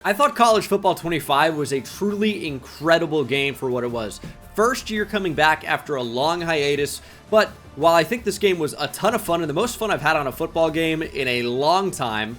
I thought College Football 25 was a truly incredible game for what it was. First year coming back after a long hiatus, but while I think this game was a ton of fun and the most fun I've had on a football game in a long time,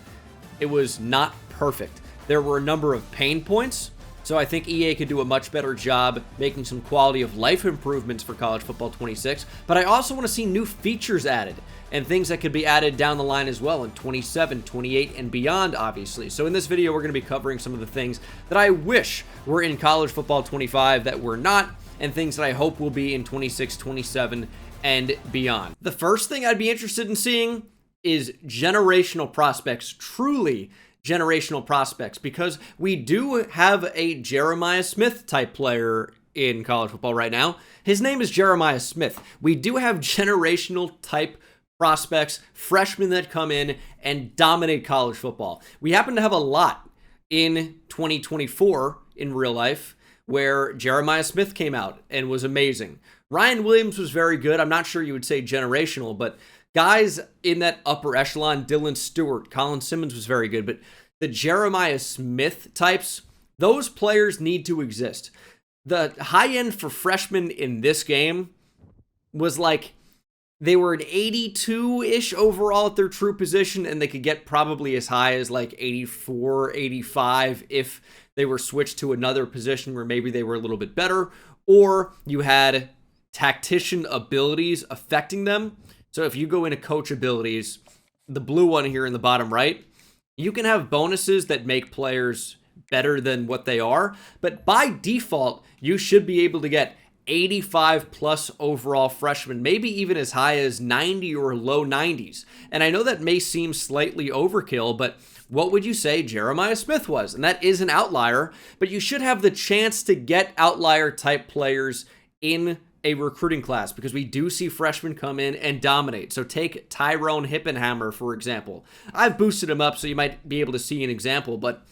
it was not perfect. There were a number of pain points, so I think EA could do a much better job making some quality of life improvements for College Football 26, but I also want to see new features added and things that could be added down the line as well in 27, 28, and beyond, obviously. So in this video, we're going to be covering some of the things that I wish were in College Football 25 that were not, and things that I hope will be in 26, 27, and beyond. The first thing I'd be interested in seeing is generational prospects, truly generational prospects, because we do have a Jeremiah Smith type player in college football right now. His name is Jeremiah Smith. We do have generational type prospects, freshmen that come in and dominate college football. We happen to have a lot in 2024 in real life where Jeremiah Smith came out and was amazing. Ryan Williams was very good. I'm not sure you would say generational, but guys in that upper echelon, Dylan Stewart, Colin Simmons was very good, but the Jeremiah Smith types, those players need to exist. The high end for freshmen in this game was like, they were an 82-ish overall at their true position, and they could get probably as high as like 84, 85 if they were switched to another position where maybe they were a little bit better, or you had tactician abilities affecting them. So if you go into coach abilities, the blue one here in the bottom right, you can have bonuses that make players better than what they are, but by default, you should be able to get 85 plus overall freshmen, maybe even as high as 90 or low 90s. And I know that may seem slightly overkill, but what would you say Jeremiah Smith was? And that is an outlier, but you should have the chance to get outlier type players in a recruiting class, because we do see freshmen come in and dominate. So take Tyrone Hippenhammer, for example. I've boosted him up so you might be able to see an example, but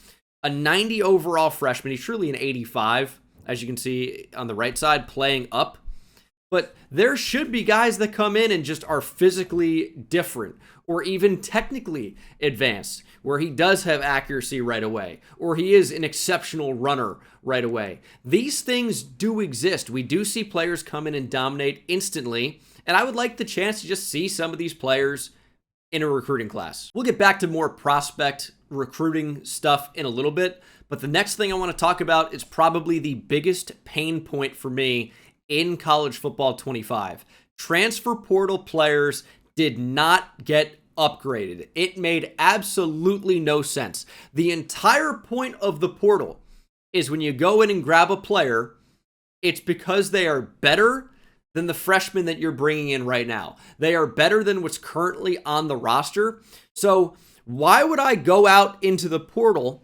a 90 overall freshman, he's truly an 85, as you can see on the right side, playing up. But there should be guys that come in and just are physically different, or even technically advanced, where he does have accuracy right away, or he is an exceptional runner right away. These things do exist. We do see players come in and dominate instantly, and I would like the chance to just see some of these players in a recruiting class. We'll get back to more prospect recruiting stuff in a little bit, but the next thing I want to talk about is probably the biggest pain point for me in College Football 25. Transfer portal players did not get upgraded. It made absolutely no sense. The entire point of the portal is when you go in and grab a player, it's because they are better than the freshmen that you're bringing in right now. They are better than what's currently on the roster. So why would I go out into the portal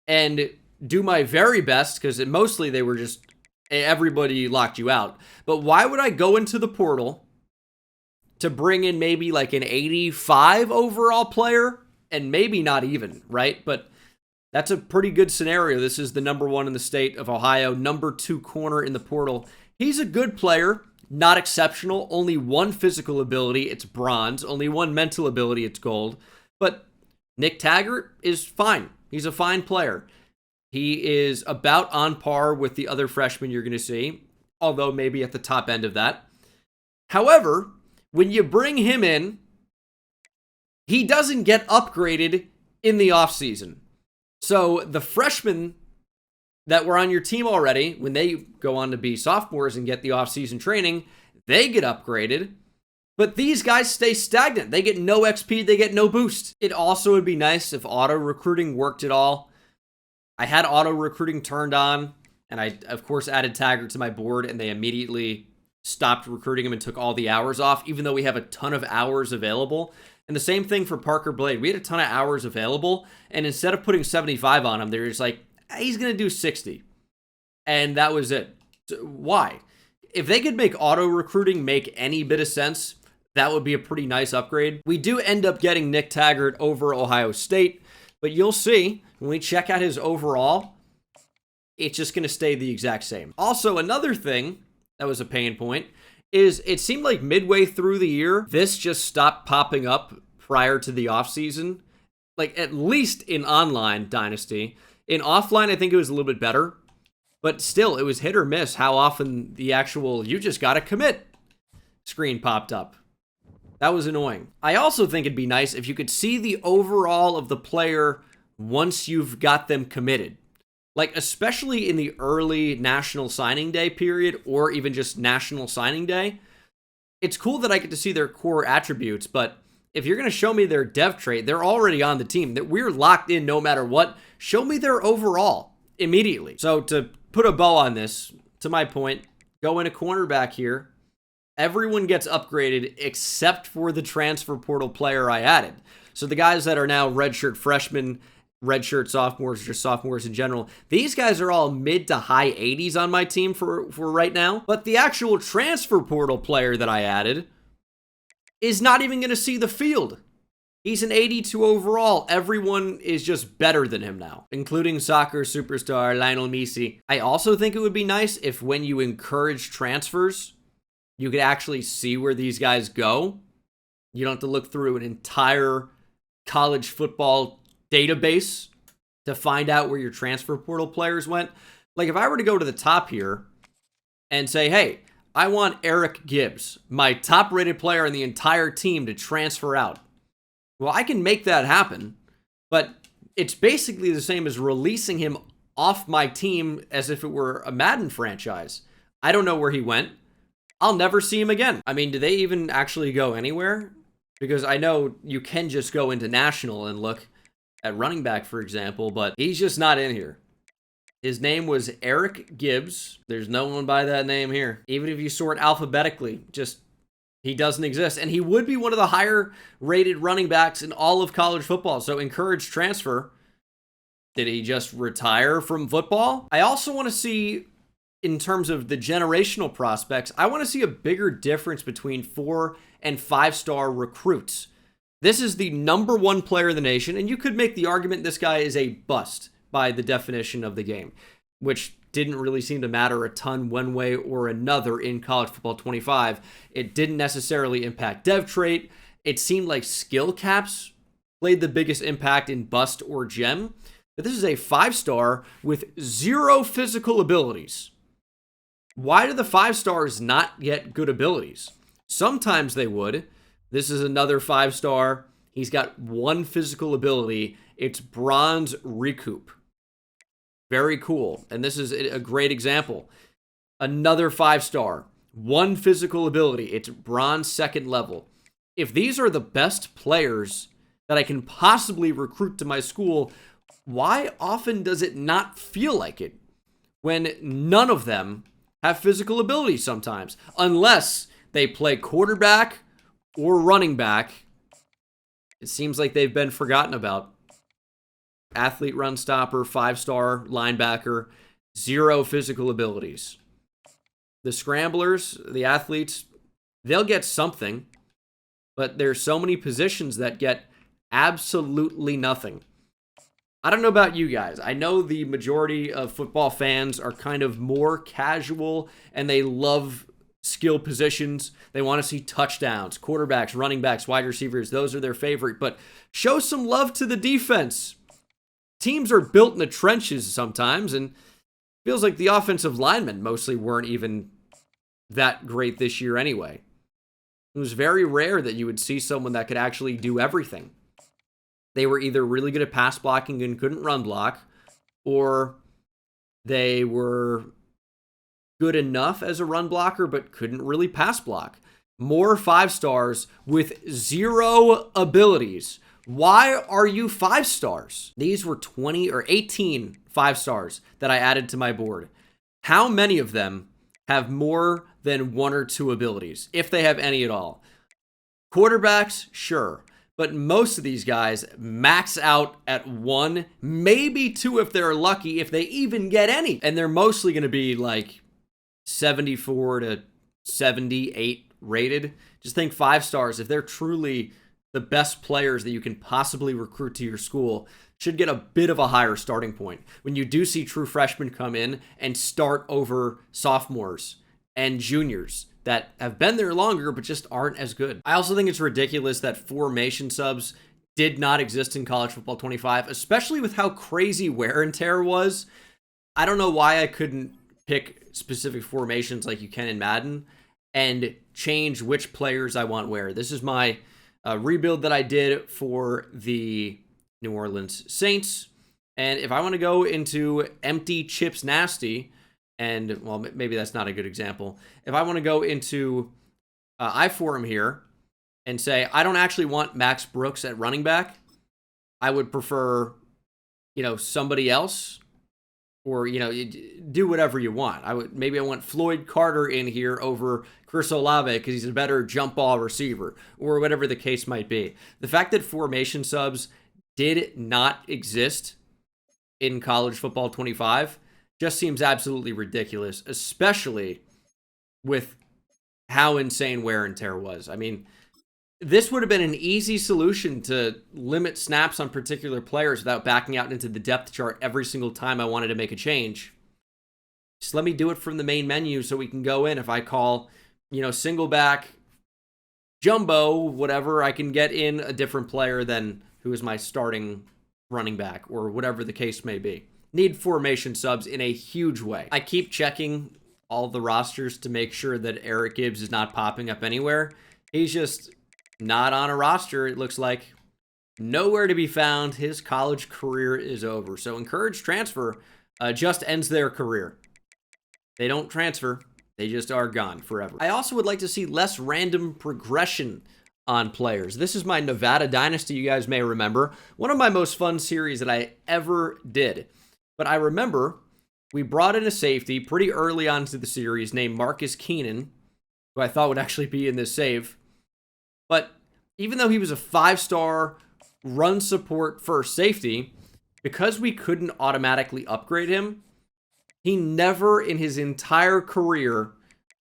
and do my very best, because mostly they were just, everybody locked you out. But why would I go into the portal to bring in maybe like an 85 overall player, and maybe not even, right? But that's a pretty good scenario. This is the number one in the state of Ohio, number 2 corner in the portal. He's a good player, not exceptional. Only one physical ability, it's bronze. Only one mental ability, it's gold. But Nick Taggart is fine. He's a fine player. He is about on par with the other freshmen you're going to see, although maybe at the top end of that. However, when you bring him in, he doesn't get upgraded in the offseason. So the freshmen that were on your team already, when they go on to be sophomores and get the offseason training, they get upgraded. But these guys stay stagnant. They get no XP, they get no boost. It also would be nice if auto recruiting worked at all. I had auto recruiting turned on, and I, of course, added Taggart to my board, and they immediately stopped recruiting him and took all the hours off, even though we have a ton of hours available. And the same thing for Parker Blade. We had a ton of hours available, and instead of putting 75 on him, they're just like, he's going to do 60. And that was it. So why? If they could make auto recruiting make any bit of sense, that would be a pretty nice upgrade. We do end up getting Nick Taggart over Ohio State, but you'll see when we check out his overall, it's just going to stay the exact same. Also, another thing that was a pain point is it seemed like midway through the year, this just stopped popping up prior to the offseason. Like, at least in online Dynasty, In offline, I think it was a little bit better, but still, it was hit or miss how often the actual "you just gotta commit" screen popped up. That was annoying. I also think it'd be nice if you could see the overall of the player once you've got them committed. Like, especially in the early National Signing Day period, or even just National Signing Day, it's cool that I get to see their core attributes, but if you're going to show me their dev trait, they're already on the team, that we're locked in no matter what. Show me their overall immediately. So to put a bow on this, to my point, go in a cornerback here. Everyone gets upgraded except for the transfer portal player I added. So the guys that are now redshirt freshmen, redshirt sophomores, just sophomores in general, these guys are all mid to high 80s on my team for right now. But the actual transfer portal player that I added is not even going to see the field. He's an 82 overall. Everyone is just better than him now, including soccer superstar Lionel Messi. I also think it would be nice if when you encourage transfers, you could actually see where these guys go. You don't have to look through an entire college football database to find out where your transfer portal players went. Like, if I were to go to the top here and say, hey, I want Eric Gibbs, my top-rated player on the entire team, to transfer out. Well, I can make that happen, but it's basically the same as releasing him off my team as if it were a Madden franchise. I don't know where he went. I'll never see him again. I mean, do they even actually go anywhere? Because I know you can just go into National and look at running back, for example, but he's just not in here. His name was Eric Gibbs. There's no one by that name here. Even if you sort alphabetically, just he doesn't exist. And he would be one of the higher rated running backs in all of college football. So encouraged transfer. Did he just retire from football? I also want to see, in terms of the generational prospects, I want to see a bigger difference between 4- and 5-star recruits. This is the #1 player in the nation, and you could make the argument this guy is a bust by the definition of the game, which didn't really seem to matter a ton one way or another in College Football 25. It didn't necessarily impact dev trait. It seemed like skill caps played the biggest impact in bust or gem. But this is a 5-star with 0 physical abilities. Why do the 5-stars not get good abilities? Sometimes they would. This is another 5-star. He's got 1 physical ability. It's bronze recoup. Very cool. And this is a great example. Another 5-star. 1 physical ability. It's bronze 2nd level. If these are the best players that I can possibly recruit to my school, why often does it not feel like it when none of them have physical ability sometimes? Unless they play quarterback or running back. It seems like they've been forgotten about. Athlete run stopper, 5-star linebacker, 0 physical abilities. The scramblers, the athletes, they'll get something, but there's so many positions that get absolutely nothing. I don't know about you guys. I know the majority of football fans are kind of more casual and they love skill positions. They want to see touchdowns, quarterbacks, running backs, wide receivers. Those are their favorite. But show some love to the defense. Teams are built in the trenches sometimes, and it feels like the offensive linemen mostly weren't even that great this year anyway. It was very rare that you would see someone that could actually do everything. They were either really good at pass blocking and couldn't run block, or they were good enough as a run blocker but couldn't really pass block. More 5-stars with 0 abilities. Why are you 5-stars? These were 20 or 18 5-stars that I added to my board. How many of them have more than 1 or 2 abilities, if they have any at all? Quarterbacks, sure. But most of these guys max out at 1, maybe 2 if they're lucky, if they even get any. And they're mostly going to be like 74 to 78 rated. Just think 5-stars, if they're truly the best players that you can possibly recruit to your school, should get a bit of a higher starting point. When you do see true freshmen come in and start over sophomores and juniors that have been there longer but just aren't as good. I also think it's ridiculous that formation subs did not exist in College Football 25, especially with how crazy wear and tear was. I don't know why I couldn't pick specific formations like you can in Madden and change which players I want where. This is my rebuild that I did for the New Orleans Saints. And if I want to go into empty chips nasty, and well, maybe that's not a good example. If I want to go into iForum here and say, I don't actually want Max Brooks at running back, I would prefer, somebody else, or, do whatever you want. Maybe I want Floyd Carter in here over Chris Olave because he's a better jump ball receiver, or whatever the case might be. The fact that formation subs did not exist in College Football 25 just seems absolutely ridiculous, especially with how insane wear and tear was. I mean, this would have been an easy solution to limit snaps on particular players without backing out into the depth chart every single time I wanted to make a change. Just let me do it from the main menu so we can go in. If I call, single back, jumbo, whatever, I can get in a different player than who is my starting running back, or whatever the case may be. Need formation subs in a huge way. I keep checking all the rosters to make sure that Eric Gibbs is not popping up anywhere. He's just not on a roster, it looks like. Nowhere to be found. His college career is over. So encouraged transfer just ends their career. They don't transfer. They just are gone forever. I also would like to see less random progression on players. This is my Nevada Dynasty, you guys may remember. One of my most fun series that I ever did. But I remember we brought in a safety pretty early on to the series named Marcus Keenan, who I thought would actually be in this save. But even though he was a 5-star run support first safety, because we couldn't automatically upgrade him, he never in his entire career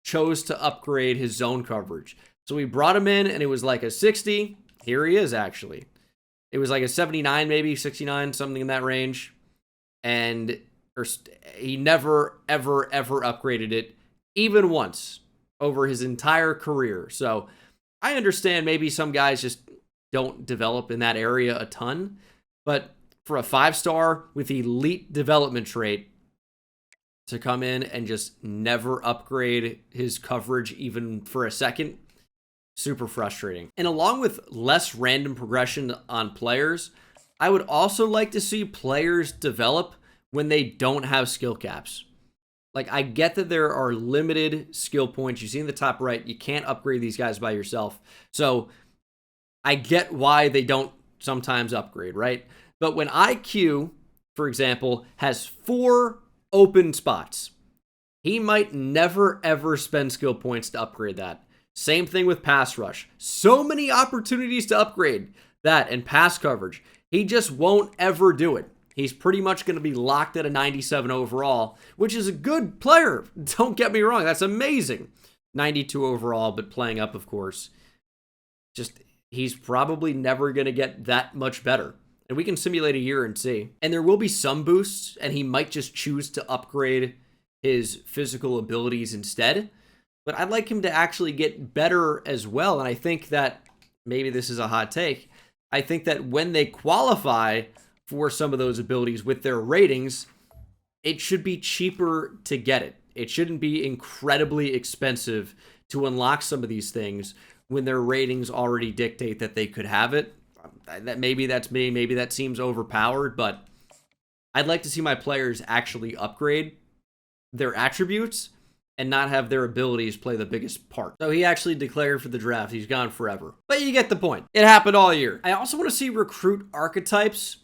chose to upgrade his zone coverage. So we brought him in and it was like a 60. Here he is, actually. It was like a 79, maybe 69, something in that range. And he never, ever, ever upgraded it, even once, over his entire career. So I understand maybe some guys just don't develop in that area a ton. But for a 5-star with elite development trait to come in and just never upgrade his coverage even for a second, super frustrating. And along with less random progression on players, I would also like to see players develop when they don't have skill caps. Like, I get that there are limited skill points. You see in the top right, you can't upgrade these guys by yourself. So I get why they don't sometimes upgrade, right? But when IQ, for example, has 4 open spots, he might never, ever spend skill points to upgrade that. Same thing with pass rush. So many opportunities to upgrade that and pass coverage. He just won't ever do it. He's pretty much going to be locked at a 97 overall, which is a good player. Don't get me wrong. That's amazing. 92 overall, but playing up, of course. Just, he's probably never going to get that much better. And we can simulate a year and see. And there will be some boosts, and he might just choose to upgrade his physical abilities instead. But I'd like him to actually get better as well. And I think that, maybe this is a hot take, I think that when they qualify for some of those abilities with their ratings, it should be cheaper to get it. It shouldn't be incredibly expensive to unlock some of these things when their ratings already dictate that they could have it. Maybe that's me. Maybe that seems overpowered, but I'd like to see my players actually upgrade their attributes and not have their abilities play the biggest part. So he actually declared for the draft. He's gone forever. But you get the point. It happened all year. I also want to see recruit archetypes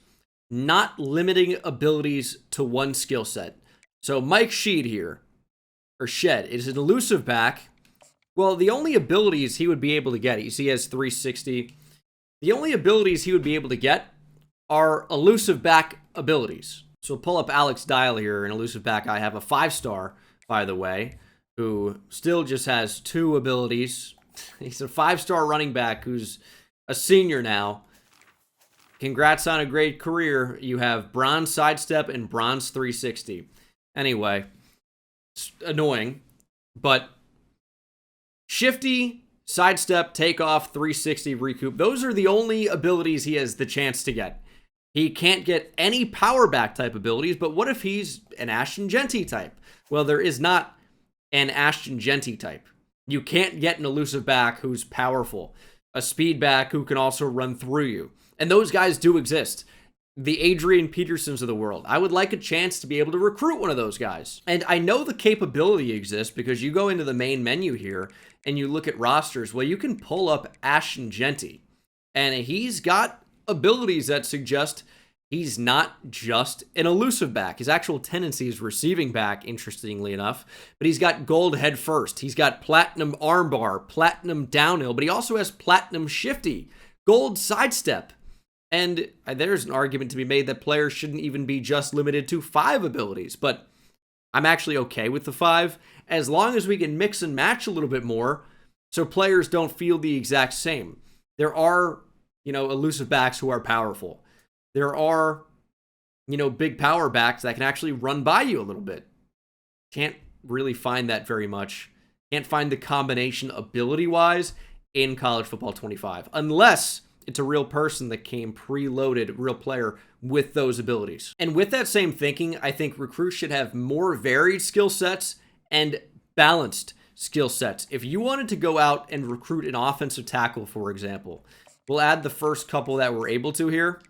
not limiting abilities to one skill set. So Mike Sheed here, or Shed, is an elusive back. Well, the only abilities he would be able to get, you see he has 360. The only abilities he would be able to get are elusive back abilities. So pull up Alex Dial here, an elusive back. I have a 5-star, by the way, who still just has 2 abilities. He's a 5-star running back who's a senior now. Congrats on a great career. You have bronze sidestep and bronze 360. Anyway, it's annoying, but shifty sidestep, takeoff, 360, recoup. Those are the only abilities he has the chance to get. He can't get any power back type abilities, but what if he's an Ashton Genty type? Well, there is not an Ashton Genty type. You can't get an elusive back who's powerful, a speed back who can also run through you. And those guys do exist. The Adrian Petersons of the world. I would like a chance to be able to recruit one of those guys. And I know the capability exists because you go into the main menu here and you look at rosters. Well, you can pull up Ashton Genty, and he's got abilities that suggest he's not just an elusive back. His actual tendency is receiving back, interestingly enough. But he's got gold head first. He's got platinum armbar, platinum downhill, but he also has platinum shifty, gold sidestep. And there's an argument to be made that players shouldn't even be just limited to 5 abilities. But I'm actually okay with the 5, as long as we can mix and match a little bit more so players don't feel the exact same. There are, elusive backs who are powerful. There are, big power backs that can actually run by you a little bit. Can't really find that very much. Can't find the combination ability-wise in College Football 25, unless it's a real person that came preloaded, real player with those abilities. And with that same thinking, I think recruits should have more varied skill sets and balanced skill sets. If you wanted to go out and recruit an offensive tackle, for example, we'll add the first couple that we're able to here.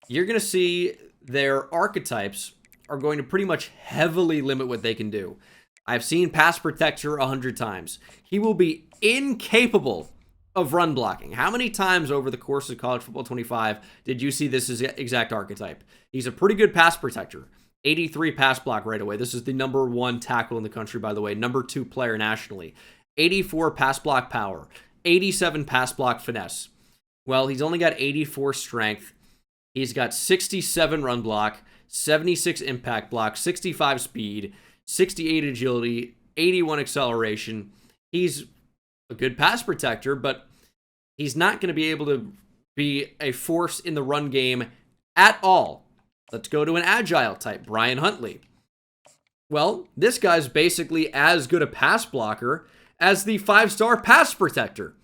You're going to see their archetypes are going to pretty much heavily limit what they can do. I've seen pass protector 100 times. He will be incapable of run blocking. How many times over the course of College Football 25 did you see this exact archetype? He's a pretty good pass protector. 83 pass block right away. This is the number 1 tackle in the country, by the way. Number 2 player nationally. 84 pass block power. 87 pass block finesse. Well, he's only got 84 strength. He's got 67 run block, 76 impact block, 65 speed, 68 agility, 81 acceleration. He's a good pass protector, but he's not going to be able to be a force in the run game at all. Let's go to an agile type, Brian Huntley. Well, this guy's basically as good a pass blocker as the 5-star pass protector.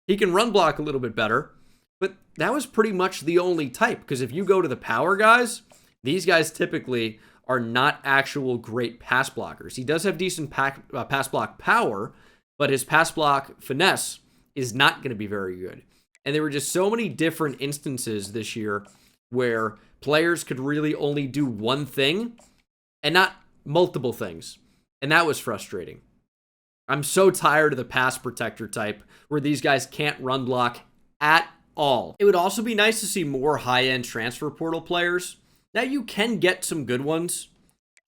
He can run block a little bit better, but that was pretty much the only type, because if you go to the power guys, these guys typically are not actual great pass blockers. He does have decent pass block power, but his pass block finesse is not going to be very good. And there were just so many different instances this year where players could really only do one thing and not multiple things. And that was frustrating. I'm so tired of the pass protector type where these guys can't run block at all. It would also be nice to see more high-end transfer portal players. Now, you can get some good ones,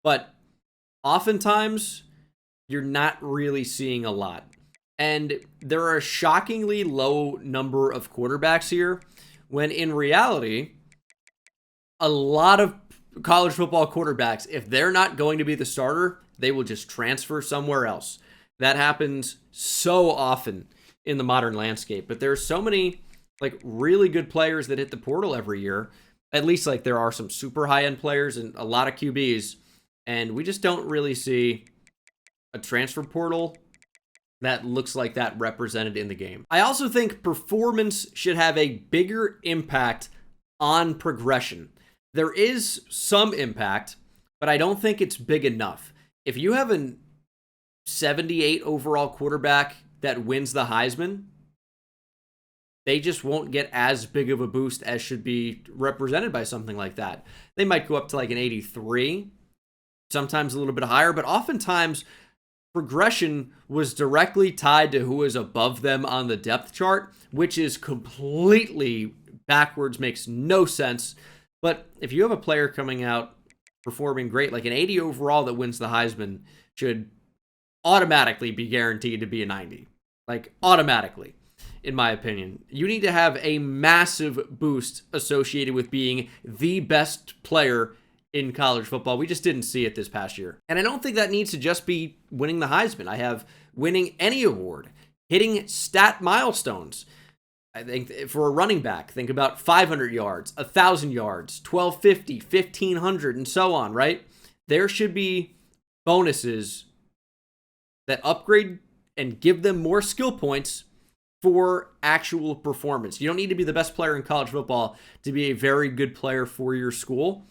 but oftentimes you're not really seeing a lot. And there are a shockingly low number of quarterbacks here, when in reality, a lot of college football quarterbacks, if they're not going to be the starter, they will just transfer somewhere else. That happens so often in the modern landscape. But there are so many really good players that hit the portal every year. At least there are some super high-end players and a lot of QBs. And we just don't really see a transfer portal that looks like that represented in the game. I also think performance should have a bigger impact on progression. There is some impact, but I don't think it's big enough. If you have a 78 overall quarterback that wins the Heisman, they just won't get as big of a boost as should be represented by something like that. They might go up to an 83, sometimes a little bit higher, but oftentimes progression was directly tied to who was above them on the depth chart, which is completely backwards, makes no sense. But if you have a player coming out performing great, like an 80 overall that wins the Heisman, should automatically be guaranteed to be a 90. Automatically, in my opinion. You need to have a massive boost associated with being the best player in college football. We just didn't see it this past year. And I don't think that needs to just be winning the Heisman. I have winning any award, hitting stat milestones. I think for a running back, think about 500 yards, 1,000 yards, 1,250, 1,500, and so on, right? There should be bonuses that upgrade and give them more skill points for actual performance. You don't need to be the best player in college football to be a very good player for your school.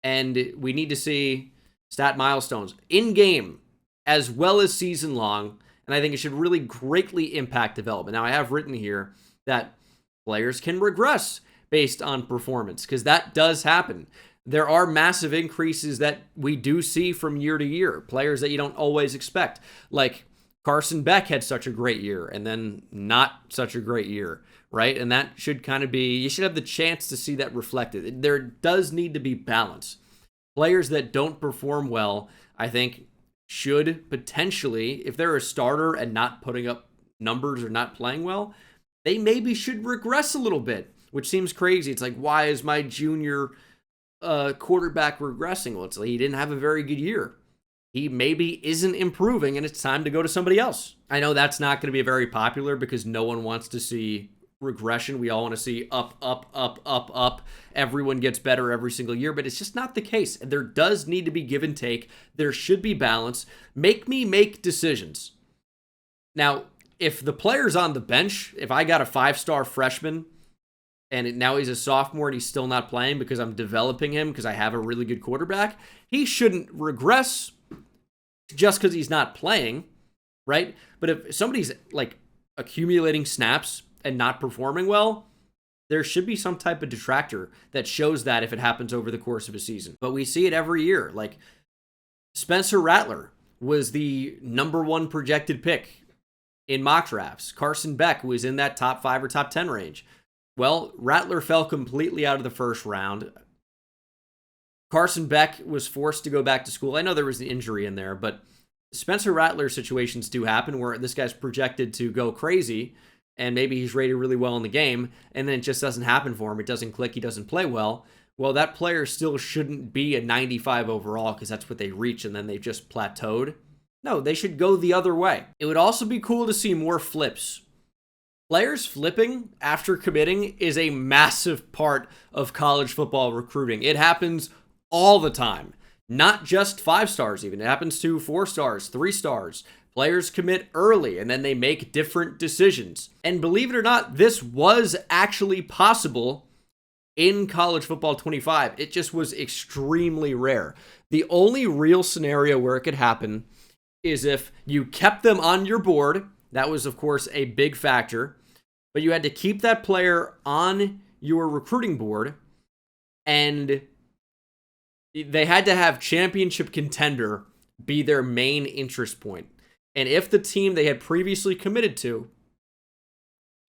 And we need to see stat milestones in game as well as season long. And I think it should really greatly impact development. Now, I have written here that players can regress based on performance, because that does happen. There are massive increases that we do see from year to year. Players that you don't always expect. Like Carson Beck had such a great year and then not such a great year, right? And that should kind of be, you should have the chance to see that reflected. There does need to be balance. Players that don't perform well, I think, should potentially, if they're a starter and not putting up numbers or not playing well, they maybe should regress a little bit, which seems crazy. It's like, why is my junior quarterback regressing? Well, it's like he didn't have a very good year. He maybe isn't improving, and it's time to go to somebody else. I know that's not going to be very popular because no one wants to see regression. We all want to see up, up, up, up, up. Everyone gets better every single year, but it's just not the case. There does need to be give and take. There should be balance. Make me make decisions. Now, if the player's on the bench, if I got a 5-star freshman and now he's a sophomore and he's still not playing because I'm developing him because I have a really good quarterback, he shouldn't regress just because he's not playing, right? But if somebody's like accumulating snaps and not performing well, there should be some type of detractor that shows that if it happens over the course of a season. But we see it every year. Like Spencer Rattler was the #1 projected pick in mock drafts. Carson Beck was in that top 5 or top 10 range. Well, Rattler fell completely out of the first round. Carson Beck was forced to go back to school. I know there was the injury in there, but Spencer Rattler situations do happen where this guy's projected to go crazy and maybe he's rated really well in the game and then it just doesn't happen for him. It doesn't click. He doesn't play well. Well, that player still shouldn't be a 95 overall because that's what they reach and then they've just plateaued. No, they should go the other way. It would also be cool to see more flips. Players flipping after committing is a massive part of college football recruiting. It happens all the time. Not just 5 stars even. It happens to 4 stars, 3 stars. Players commit early and then they make different decisions. And believe it or not, this was actually possible in college football 25. It just was extremely rare. The only real scenario where it could happen is if you kept them on your board. That was, of course, a big factor. But you had to keep that player on your recruiting board, and they had to have championship contender be their main interest point. And if the team they had previously committed to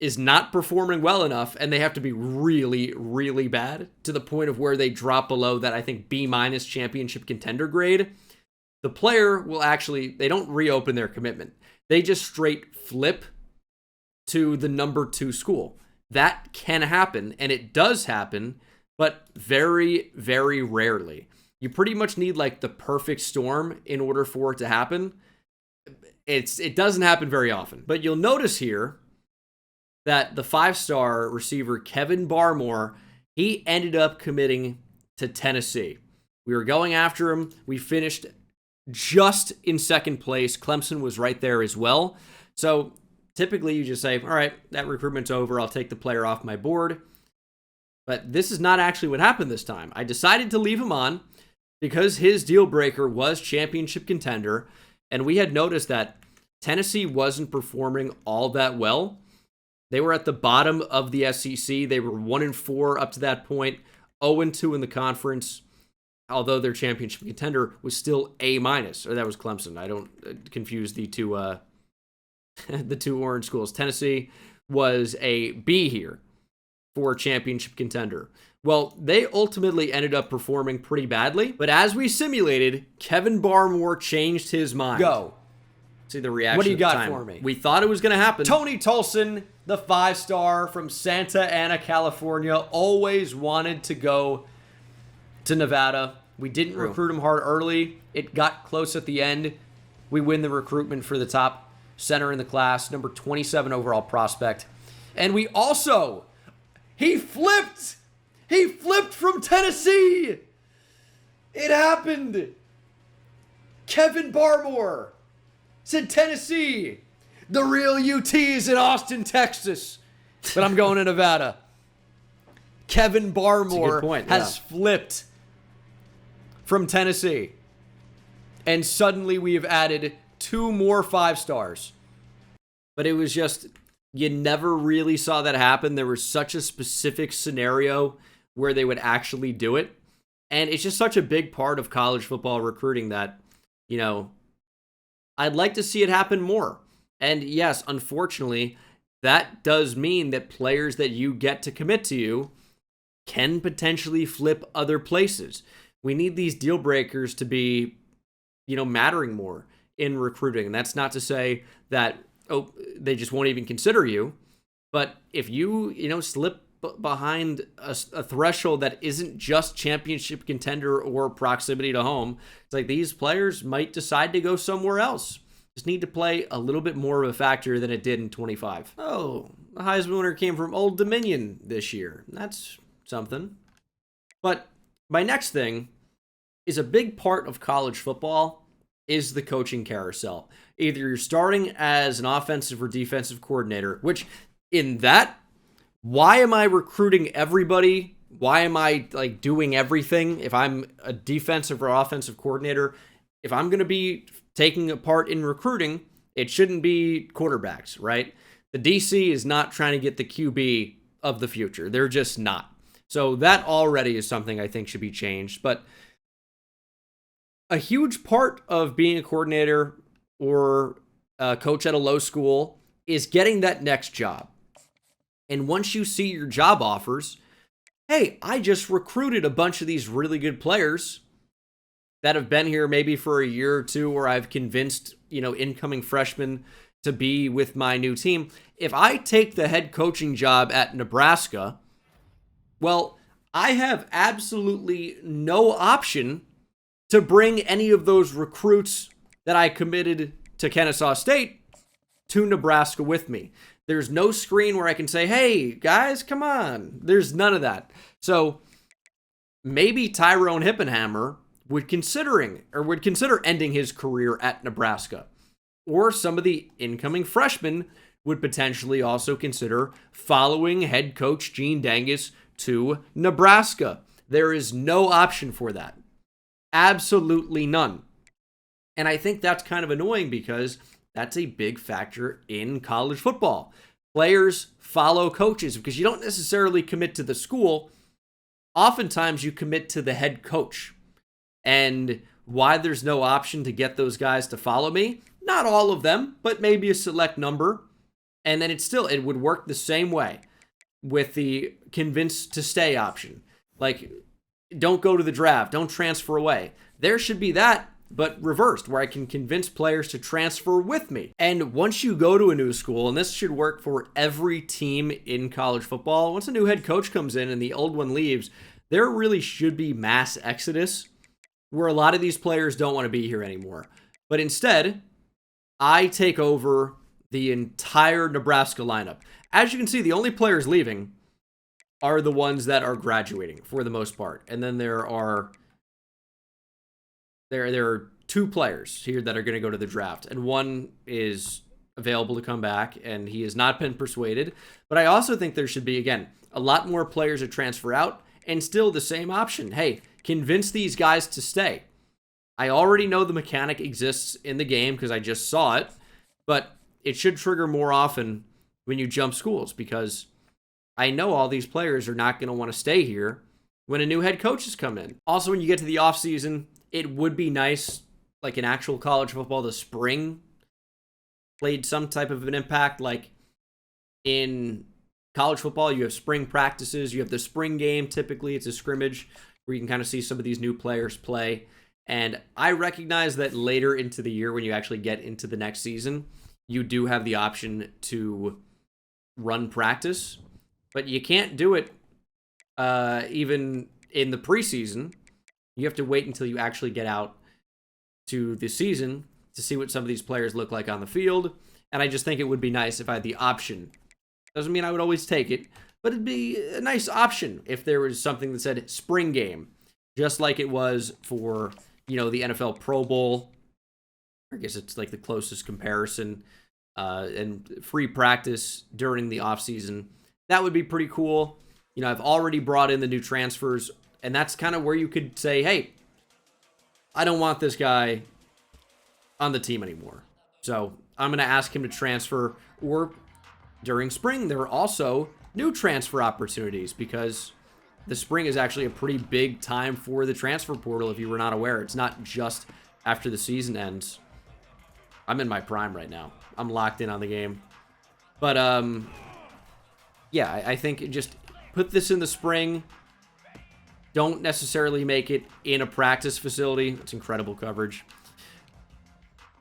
is not performing well enough, and they have to be really, really bad to the point of where they drop below that, I think, B- championship contender grade, the player will actually, they don't reopen their commitment. They just straight flip to the #2 school. That can happen, and it does happen, but very, very rarely. You pretty much need like the perfect storm in order for it to happen. It doesn't happen very often. But you'll notice here that the 5-star receiver, Kevin Barmore, he ended up committing to Tennessee. We were going after him. We finished just in second place. Clemson was right there as well. So typically you just say, all right, that recruitment's over. I'll take the player off my board. But this is not actually what happened this time. I decided to leave him on because his deal breaker was championship contender. And we had noticed that Tennessee wasn't performing all that well. They were at the bottom of the SEC. They were 1-4 up to that point, 0-2 in the conference. Although their championship contender was still A-, or that was Clemson. I don't confuse the two the two orange schools. Tennessee was a B here for championship contender. Well, they ultimately ended up performing pretty badly, but as we simulated, Kevin Barmore changed his mind. Go. See the reaction. What do you got time. for me? We thought it was going to happen. Tony Tolson, the 5-star from Santa Ana, California, always wanted to go to Nevada. We didn't recruit him hard early. It got close at the end. We win the recruitment for the top center in the class, number 27 overall prospect. And we also, he flipped from Tennessee. It happened. Kevin Barmore said Tennessee. the real UT is in Austin, Texas, but I'm going to Nevada. Kevin Barmore has flipped from Tennessee. And suddenly we have added 2 more 5-stars. But it was just, you never really saw that happen. There was such a specific scenario where they would actually do it. And it's just such a big part of college football recruiting that, you know, I'd like to see it happen more. And yes, unfortunately, that does mean that players that you get to commit to you can potentially flip other places. We need these deal breakers to be, you know, mattering more in recruiting. And that's not to say that, oh, they just won't even consider you. But if you know, slip behind a threshold that isn't just championship contender or proximity to home, it's like these players might decide to go somewhere else. Just need to play a little bit more of a factor than it did in 25. Oh, the Heisman winner came from Old Dominion this year. That's something. But my next thing is a big part of college football is the coaching carousel. Either you're starting as an offensive or defensive coordinator, which in that, why am I recruiting everybody? Why am I like doing everything? If I'm a defensive or offensive coordinator, if I'm going to be taking a part in recruiting, it shouldn't be quarterbacks, right? The DC is not trying to get the QB of the future. They're just not. So that already is something I think should be changed. But a huge part of being a coordinator or a coach at a low school is getting that next job. And once you see your job offers, hey, I just recruited a bunch of these really good players that have been here maybe for a year or two, or I've convinced, you know, incoming freshmen to be with my new team. If I take the head coaching job at Nebraska, well, I have absolutely no option to bring any of those recruits that I committed to Kennesaw State to Nebraska with me. There's no screen where I can say, hey, guys, come on. There's none of that. So maybe Tyrone Hippenhammer would consider ending his career at Nebraska. Or some of the incoming freshmen would potentially also consider following head coach Gene Dangus to Nebraska. There is no option for that. Absolutely none. And I think that's kind of annoying because that's a big factor in college football. Players follow coaches because you don't necessarily commit to the school. Oftentimes you commit to the head coach. And why there's no option to get those guys to follow me? Not all of them, but maybe a select number. And then it would work the same way with the convince to stay option. Like, don't go to the draft, don't transfer away. There should be that, but reversed, where I can convince players to transfer with me. And once you go to a new school, and this should work for every team in college football, once a new head coach comes in and the old one leaves, there really should be mass exodus where a lot of these players don't want to be here anymore. But instead, I take over the entire Nebraska lineup. As you can see, the only players leaving are the ones that are graduating for the most part. And then there are 2 players here that are going to go to the draft. And one is available to come back, and he has not been persuaded. But I also think there should be, again, a lot more players that transfer out, and still the same option. Hey, convince these guys to stay. I already know the mechanic exists in the game because I just saw it, but it should trigger more often when you jump schools because I know all these players are not going to want to stay here when a new head coach has come in. Also, when you get to the offseason, it would be nice, like in actual college football, the spring played some type of an impact. Like in college football, you have spring practices, you have the spring game. Typically, it's a scrimmage where you can kind of see some of these new players play. And I recognize that later into the year, when you actually get into the next season, you do have the option to run practice, but you can't do it even in the preseason. You have to wait until you actually get out to the season to see what some of these players look like on the field. And I just think it would be nice if I had the option. Doesn't mean I would always take it, but it'd be a nice option if there was something that said spring game, just like it was for, you know, the NFL Pro Bowl. I guess it's like the closest comparison and free practice during the offseason. That would be pretty cool. You know, I've already brought in the new transfers, and that's kind of where you could say, hey, I don't want this guy on the team anymore. So I'm going to ask him to transfer. Or during spring, there are also new transfer opportunities because the spring is actually a pretty big time for the transfer portal if you were not aware. It's not just after the season ends. I'm in my prime right now. I'm locked in on the game. But, yeah, I think just put this in the spring. Don't necessarily make it in a practice facility. It's incredible coverage.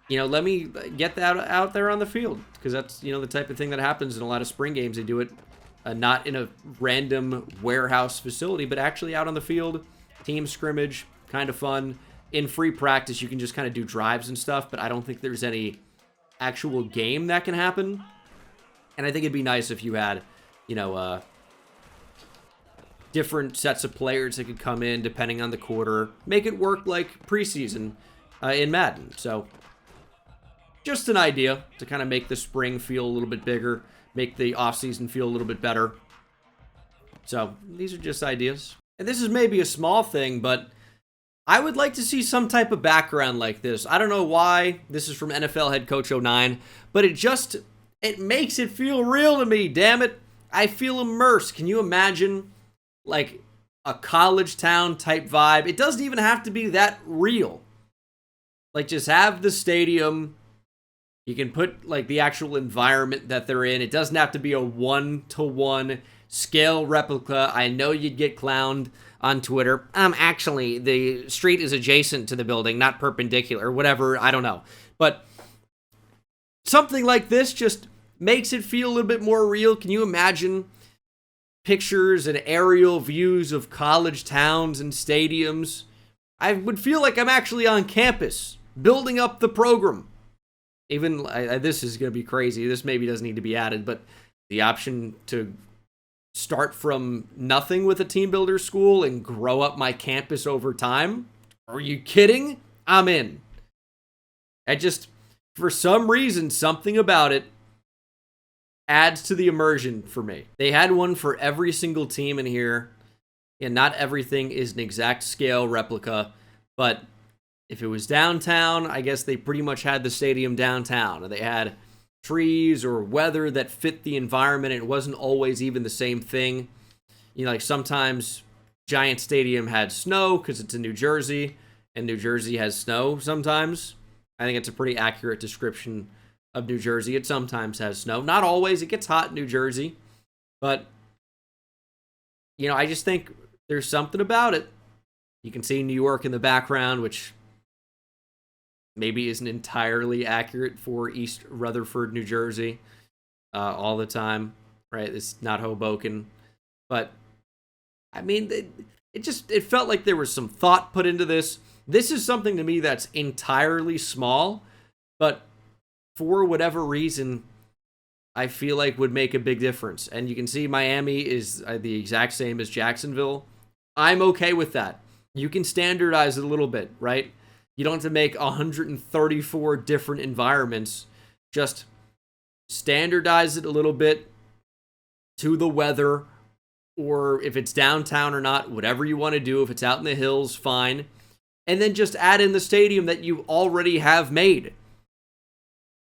You know, let me get that out there on the field because that's, you know, the type of thing that happens in a lot of spring games. They do it not in a random warehouse facility, but actually out on the field. Team scrimmage, kind of fun. In free practice, you can just kind of do drives and stuff, but I don't think there's any actual game that can happen. And I think it'd be nice if you had, you know, different sets of players that could come in depending on the quarter. Make it work like preseason in Madden. So just an idea to kind of make the spring feel a little bit bigger, make the offseason feel a little bit better. So these are just ideas. And this is maybe a small thing, but I would like to see some type of background like this. I don't know why. This is from NFL head coach 09, but it makes it feel real to me, damn it. I feel immersed. Can you imagine like a college town type vibe? It doesn't even have to be that real. Like just have the stadium. You can put like the actual environment that they're in. It doesn't have to be a 1-to-1 scale replica. I know you'd get clowned on Twitter. Actually, the street is adjacent to the building, not perpendicular, whatever, I don't know. But something like this just makes it feel a little bit more real. Can you imagine pictures and aerial views of college towns and stadiums? I would feel like I'm actually on campus, building up the program. Even, this is going to be crazy. This maybe doesn't need to be added, but the option to start from nothing with a team builder school and grow up my campus over time? Are you kidding? I'm in. I just, for some reason, something about it adds to the immersion for me. They had one for every single team in here, and not everything is an exact scale replica, but if it was downtown, I guess they pretty much had the stadium downtown, and they had trees or weather that fit the environment. It wasn't always even the same thing. You know, like sometimes Giant Stadium had snow because it's in New Jersey, and New Jersey has snow sometimes. I think it's a pretty accurate description of New Jersey. It sometimes has snow. Not always. It gets hot in New Jersey. But, you know, I just think there's something about it. You can see New York in the background, which maybe isn't entirely accurate for East Rutherford, New Jersey, all the time, right? It's not Hoboken. But, I mean, it felt like there was some thought put into this. This is something to me that's entirely small, but for whatever reason, I feel like would make a big difference. And you can see Miami is the exact same as Jacksonville. I'm okay with that. You can standardize it a little bit, right? You don't have to make 134 different environments. Just standardize it a little bit to the weather, or if it's downtown or not, whatever you want to do. If it's out in the hills, fine. And then just add in the stadium that you already have made.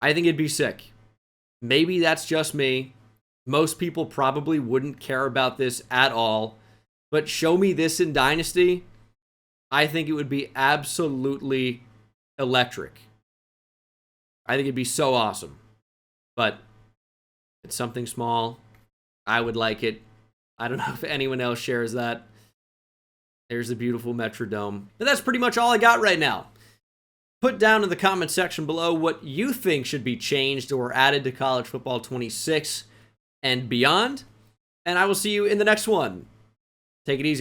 I think it'd be sick. Maybe that's just me. Most people probably wouldn't care about this at all. But show me this in Dynasty, I think it would be absolutely electric. I think it'd be so awesome. But it's something small. I would like it. I don't know if anyone else shares that. There's the beautiful Metrodome. But that's pretty much all I got right now. Put down in the comment section below what you think should be changed or added to College Football 26 and beyond. And I will see you in the next one. Take it easy.